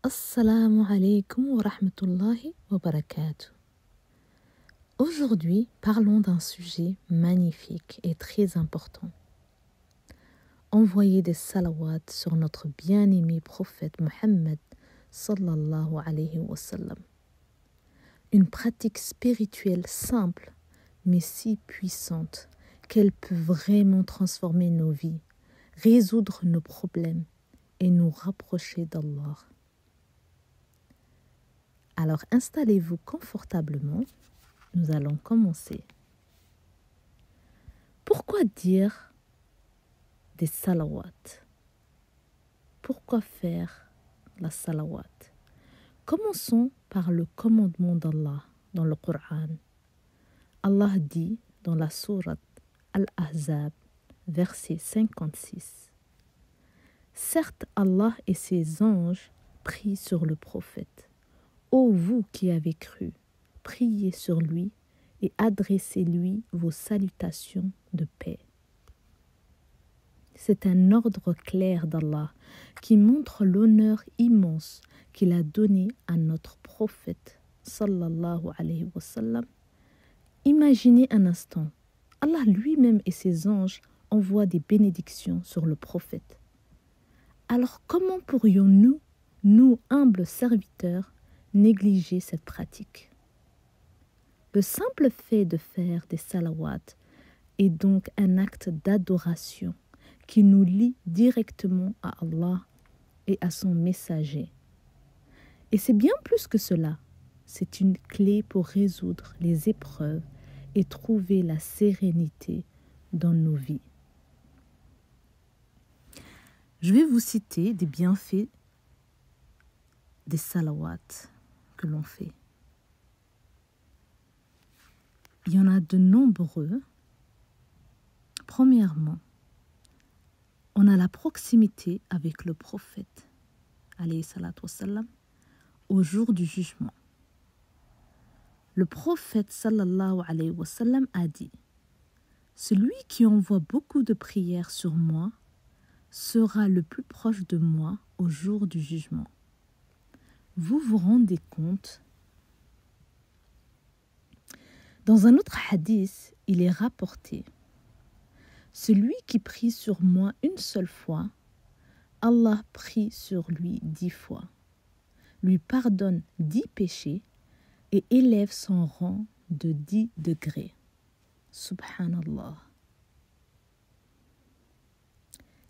Assalamu alaikum wa rahmatullahi wa barakatuh. Aujourd'hui, parlons d'un sujet magnifique et très important. Envoyer des salawats sur notre bien-aimé prophète Mohammed sallallahu alayhi wa sallam. Une pratique spirituelle simple mais si puissante qu'elle peut vraiment transformer nos vies, résoudre nos problèmes et nous rapprocher d'Allah. Alors installez-vous confortablement, nous allons commencer. Pourquoi dire des salawats? Pourquoi faire la salawat? Commençons par le commandement d'Allah dans le Coran. Allah dit dans la sourate Al-Ahzab, verset 56. Certes, Allah et ses anges prient sur le prophète. Ô vous qui avez cru, priez sur lui et adressez-lui vos salutations de paix. C'est un ordre clair d'Allah qui montre l'honneur immense qu'il a donné à notre prophète sallallahu alayhi wa sallam. Imaginez un instant, Allah lui-même et ses anges envoient des bénédictions sur le prophète. Alors comment pourrions-nous, nous humbles serviteurs, négliger cette pratique? Le simple fait de faire des salawats est donc un acte d'adoration qui nous lie directement à Allah et à son messager. Et c'est bien plus que cela, c'est une clé pour résoudre les épreuves et trouver la sérénité dans nos vies. Je vais vous citer des bienfaits des salawats que l'on fait. Il y en a de nombreux. Premièrement, on a la proximité avec le prophète, alayhi salatu wassalam, au jour du jugement. Le prophète sallallahu alayhi wa sallam a dit: celui qui envoie beaucoup de prières sur moi sera le plus proche de moi au jour du jugement. Vous vous rendez compte? Dans un autre hadith, il est rapporté: celui qui prie sur moi une seule fois, Allah prie sur lui 10 fois, lui pardonne 10 péchés et élève son rang de 10 degrés. Subhanallah.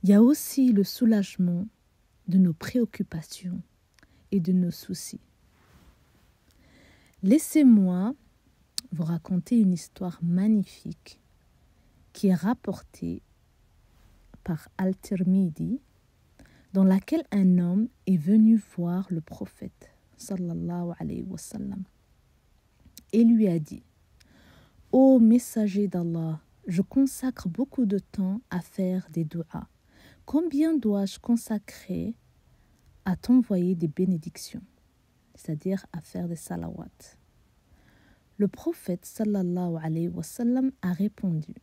Il y a aussi le soulagement de nos préoccupations et de nos soucis. Laissez-moi vous raconter une histoire magnifique qui est rapportée par Al-Tirmidhi, dans laquelle un homme est venu voir le prophète sallallahu alayhi wa sallam et lui a dit: ô messager d'Allah, je consacre beaucoup de temps à faire des du'as. Combien dois-je consacrer à t'envoyer des bénédictions, c'est-à-dire à faire des salawats? Le prophète sallallahu alayhi wa sallam a répondu: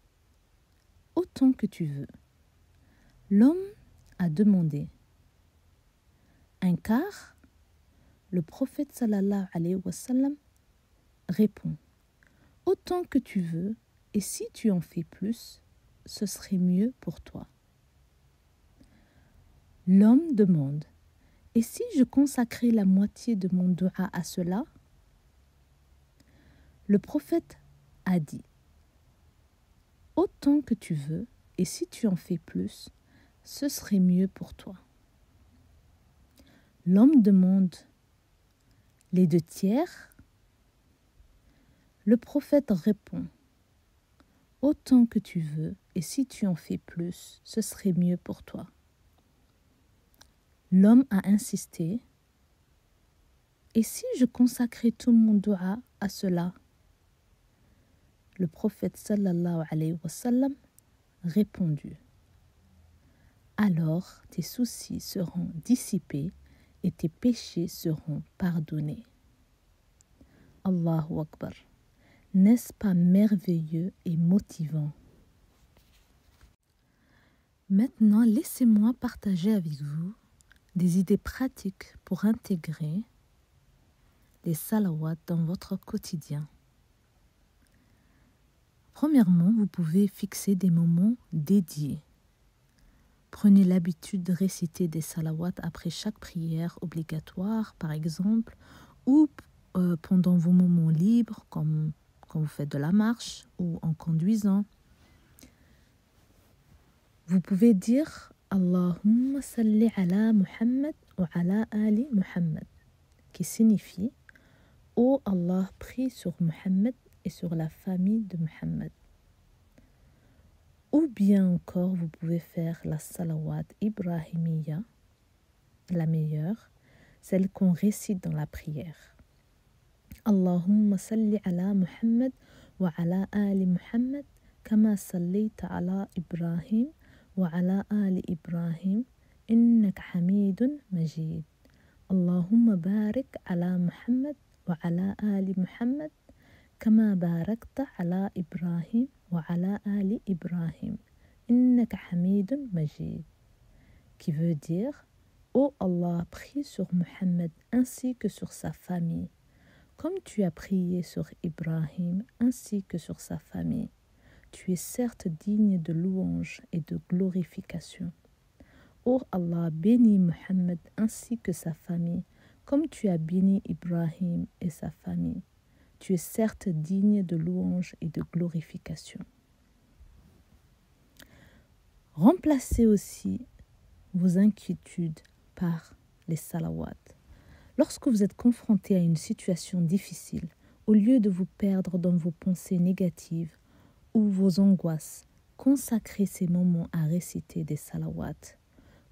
autant que tu veux. L'homme a demandé: un quart? Le prophète sallallahu alayhi wa sallam répond: autant que tu veux, et si tu en fais plus, ce serait mieux pour toi. L'homme demande: et si je consacrais la moitié de mon dua à cela? Le prophète a dit: autant que tu veux, et si tu en fais plus, ce serait mieux pour toi. L'homme demande: les 2 tiers? Le prophète répond: autant que tu veux, et si tu en fais plus, ce serait mieux pour toi. L'homme a insisté: et si je consacrais tout mon dua à cela? Le prophète sallallahu alayhi wa sallam répondit: alors tes soucis seront dissipés et tes péchés seront pardonnés. Allahu Akbar. N'est-ce pas merveilleux et motivant? Maintenant, laissez-moi partager avec vous des idées pratiques pour intégrer les salawats dans votre quotidien. Premièrement, vous pouvez fixer des moments dédiés. Prenez l'habitude de réciter des salawats après chaque prière obligatoire, par exemple, ou pendant vos moments libres, comme quand vous faites de la marche ou en conduisant. Vous pouvez dire « Allahumma salli ala Muhammad wa ala ali Muhammad » qui signifie « Ô Allah, prie sur Muhammad et sur la famille de Muhammad ». Ou bien encore, vous pouvez faire la salawat ibrahimiya, la meilleure, celle qu'on récite dans la prière. Allahumma salli ala Muhammad wa ala ali Muhammad kama sallayta ala Ibrahim wa ala ali Ibrahim innaka hamidun majid. Allahumma barik ala Muhammad wa ala ali Muhammad كما باركت على إبراهيم وعلى آل إبراهيم إنك حميد مجيد qui veut dire Ô Allah, prie sur Muhammad ainsi que sur sa famille, comme tu as prié sur Ibrahim ainsi que sur sa famille. Tu es certes digne de louange et de glorification. Ô Allah, bénis Muhammad ainsi que sa famille, comme tu as béni Ibrahim et sa famille. Tu es certes digne de louange et de glorification. Remplacez aussi vos inquiétudes par les salawats. Lorsque vous êtes confronté à une situation difficile, au lieu de vous perdre dans vos pensées négatives ou vos angoisses, consacrez ces moments à réciter des salawats.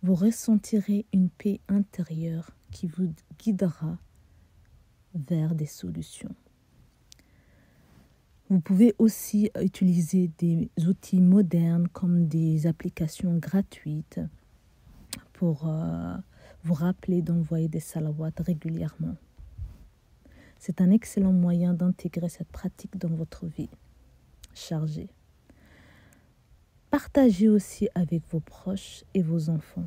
Vous ressentirez une paix intérieure qui vous guidera vers des solutions. Vous pouvez aussi utiliser des outils modernes comme des applications gratuites pour vous rappeler d'envoyer des salawats régulièrement. C'est un excellent moyen d'intégrer cette pratique dans votre vie chargée. Partagez aussi avec vos proches et vos enfants.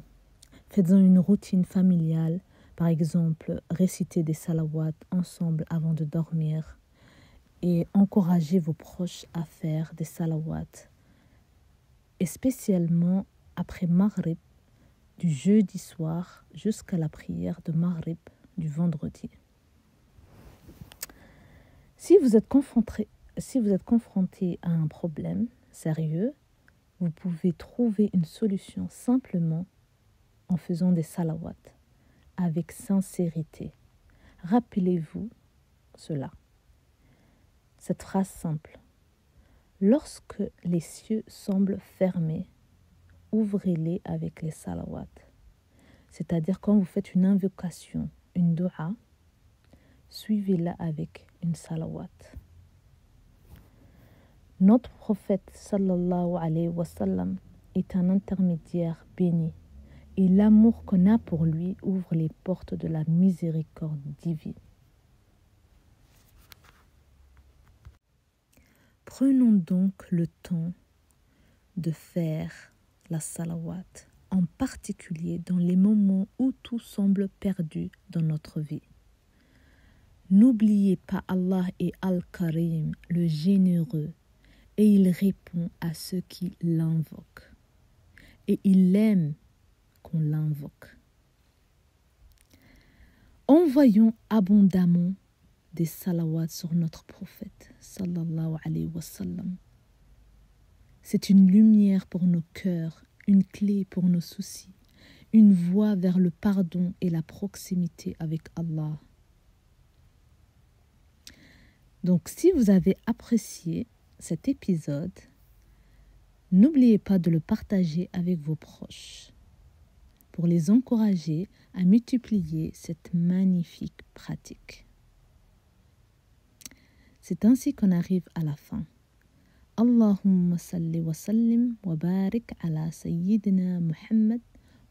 Faites-en une routine familiale, par exemple, récitez des salawats ensemble avant de dormir. Et encouragez vos proches à faire des salawats, et spécialement après Maghrib du jeudi soir jusqu'à la prière de Maghrib du vendredi. Si vous êtes confronté à un problème sérieux, vous pouvez trouver une solution simplement en faisant des salawats avec sincérité. Rappelez-vous cela. Cette phrase simple. Lorsque les cieux semblent fermés, ouvrez-les avec les salawats. C'est-à-dire quand vous faites une invocation, une dua, suivez-la avec une salawat. Notre prophète sallallahu alayhi wa sallam est un intermédiaire béni et l'amour qu'on a pour lui ouvre les portes de la miséricorde divine. Prenons donc le temps de faire la salawat, en particulier dans les moments où tout semble perdu dans notre vie. N'oubliez pas, Allah est Al-Karim, le généreux, et il répond à ceux qui l'invoquent. Et il aime qu'on l'invoque. Envoyons abondamment des salawats sur notre prophète, sallallahu alayhi wa sallam. C'est une lumière pour nos cœurs, une clé pour nos soucis, une voie vers le pardon et la proximité avec Allah. Donc, si vous avez apprécié cet épisode, n'oubliez pas de le partager avec vos proches pour les encourager à multiplier cette magnifique pratique. C'est ainsi qu'on arrive à la fin. Allahumma salli wa sallim wa barik ala Sayyidina Muhammad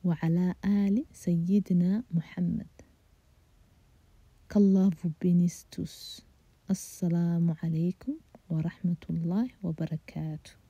wa ala ali Sayyidina Muhammad. Qu'Allah vous bénisse tous. Assalamu alaikum wa rahmatullahi wa barakatuh.